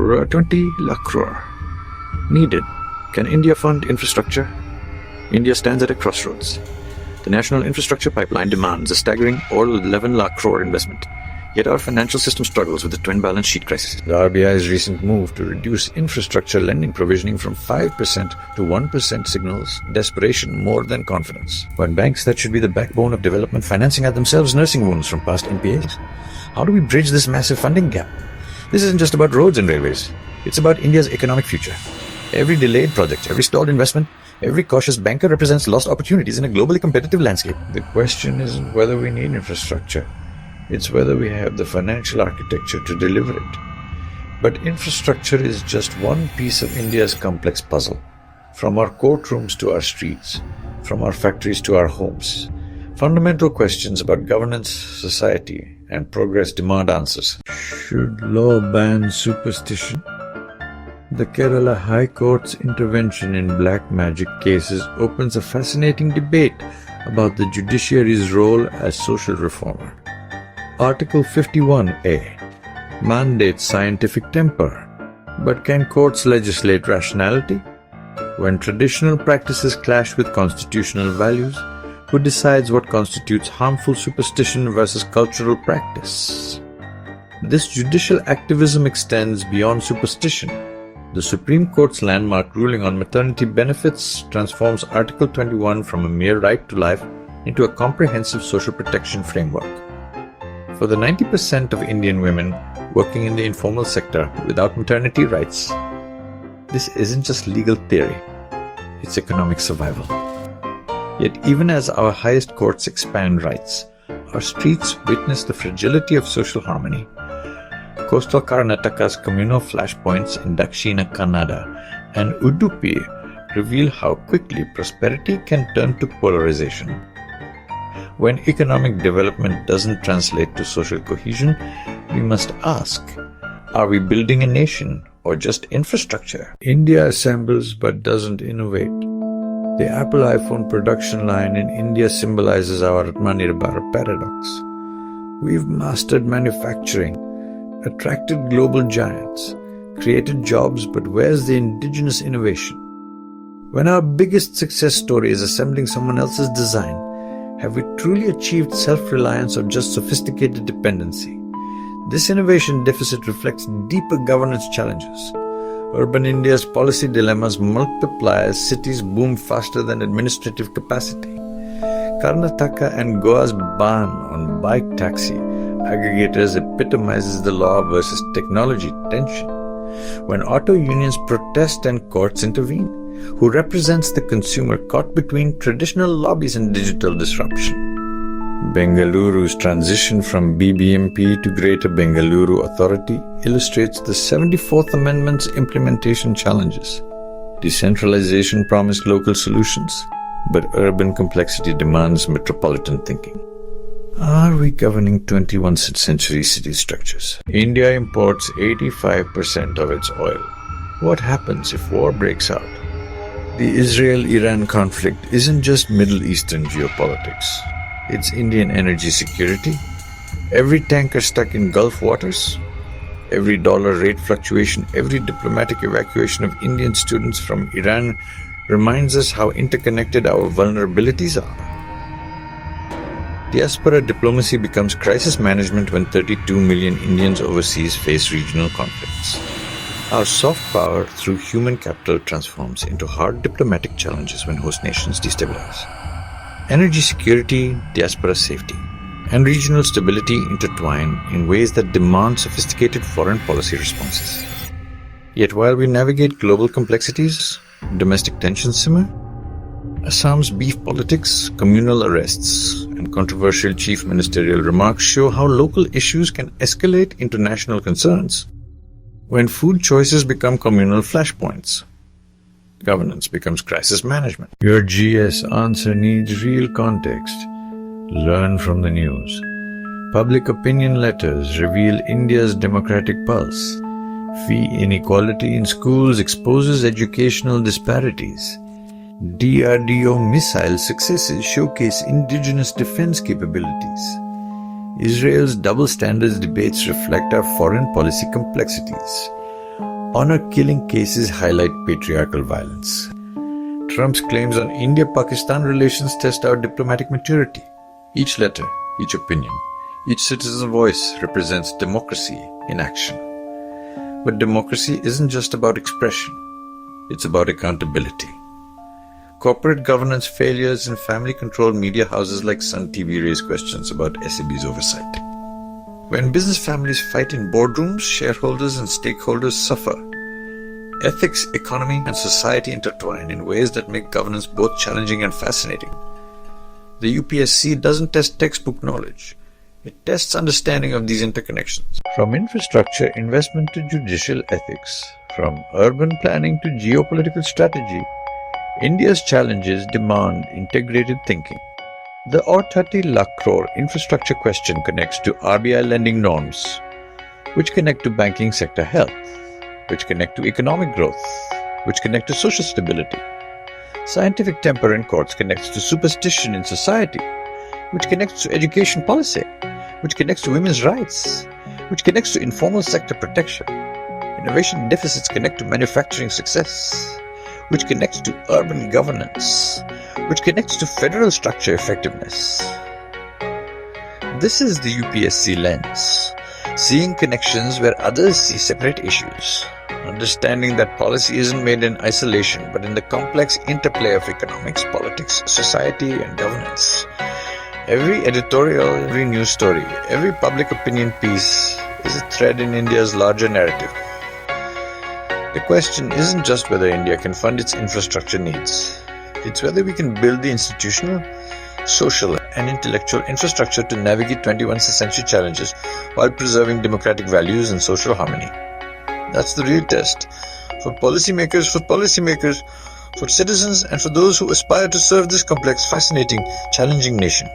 crore, 20 lakh crore. Needed. Can India fund infrastructure? India stands at a crossroads. The national infrastructure pipeline demands a staggering or 11 lakh crore investment. Yet our financial system struggles with the twin balance sheet crisis. The RBI's recent move to reduce infrastructure lending provisioning from 5% to 1% signals desperation more than confidence. When banks that should be the backbone of development financing are themselves nursing wounds from past NPAs. How do we bridge this massive funding gap? This isn't just about roads and railways. It's about India's economic future. Every delayed project, every stalled investment, every cautious banker represents lost opportunities in a globally competitive landscape. The question isn't whether we need infrastructure. It's whether we have the financial architecture to deliver it. But infrastructure is just one piece of India's complex puzzle. From our courtrooms to our streets, from our factories to our homes, fundamental questions about governance, society, and progress demand answers. Should law ban superstition? The Kerala High Court's intervention in black magic cases opens a fascinating debate about the judiciary's role as social reformer. Article 51A mandates scientific temper, but can courts legislate rationality? When traditional practices clash with constitutional values, who decides what constitutes harmful superstition versus cultural practice? This judicial activism extends beyond superstition. The Supreme Court's landmark ruling on maternity benefits transforms Article 21 from a mere right to life into a comprehensive social protection framework. For the 90% of Indian women working in the informal sector without maternity rights, this isn't just legal theory, it's economic survival. Yet even as our highest courts expand rights, our streets witness the fragility of social harmony. Coastal Karnataka's communal flashpoints in Dakshina Kannada and Udupi reveal how quickly prosperity can turn to polarization. When economic development doesn't translate to social cohesion, we must ask, are we building a nation or just infrastructure? India assembles but doesn't innovate. The Apple iPhone production line in India symbolizes our Atmanirbhar paradox. We've mastered manufacturing, attracted global giants, created jobs, but where's the indigenous innovation? When our biggest success story is assembling someone else's design, have we truly achieved self-reliance or just sophisticated dependency? This innovation deficit reflects deeper governance challenges. Urban India's policy dilemmas multiply as cities boom faster than administrative capacity. Karnataka and Goa's ban on bike taxi aggregators epitomizes the law versus technology tension. When auto unions protest and courts intervene, who represents the consumer caught between traditional lobbies and digital disruption? Bengaluru's transition from BBMP to Greater Bengaluru Authority illustrates the 74th Amendment's implementation challenges. Decentralization promised local solutions, but urban complexity demands metropolitan thinking. Are we governing 21st century city structures? India imports 85% of its oil. What happens if war breaks out? The Israel-Iran conflict isn't just Middle Eastern geopolitics. It's Indian energy security. Every tanker stuck in Gulf waters, every dollar rate fluctuation, every diplomatic evacuation of Indian students from Iran reminds us how interconnected our vulnerabilities are. Diaspora diplomacy becomes crisis management when 32 million Indians overseas face regional conflicts. Our soft power through human capital transforms into hard diplomatic challenges when host nations destabilize. Energy security, diaspora safety, and regional stability intertwine in ways that demand sophisticated foreign policy responses. Yet while we navigate global complexities, domestic tensions simmer. Assam's beef politics, communal arrests, and controversial chief ministerial remarks show how local issues can escalate into national concerns. When food choices become communal flashpoints, governance becomes crisis management. Your GS answer needs real context. Learn from the news. Public opinion letters reveal India's democratic pulse. Fee inequality in schools exposes educational disparities. DRDO missile successes showcase indigenous defense capabilities. Israel's double standards debates reflect our foreign policy complexities. honor-killing cases highlight patriarchal violence. Trump's claims on India-Pakistan relations test our diplomatic maturity. Each letter, each opinion, each citizen's voice represents democracy in action. But democracy isn't just about expression. It's about accountability. Corporate governance failures and family-controlled media houses like Sun TV raise questions about SEB's oversight. When business families fight in boardrooms, shareholders and stakeholders suffer. Ethics, economy and society intertwine in ways that make governance both challenging and fascinating. The UPSC doesn't test textbook knowledge. It tests understanding of these interconnections. From infrastructure investment to judicial ethics, from urban planning to geopolitical strategy, India's challenges demand integrated thinking. The 30 lakh crore infrastructure question connects to RBILending norms, which connect to banking sector health, which connect to economic growth, which connect to social stability. Scientific temper in courts connects to superstition in society, which connects to education policy, which connects to women's rights, which connects to informal sector protection. Innovation deficits connect to manufacturing success, which connects to urban governance, which connects to federal structure effectiveness. This is the UPSC lens, seeing connections where others see separate issues, understanding that policy isn't made in isolation but in the complex interplay of economics, politics, society and governance. Every editorial, every news story, every public opinion piece is a thread in India's larger narrative. The question isn't just whether India can fund its infrastructure needs. It's whether we can build the institutional, social and intellectual infrastructure to navigate 21st century challenges while preserving democratic values and social harmony. That's the real test for policymakers, for citizens and for those who aspire to serve this complex, fascinating, challenging nation.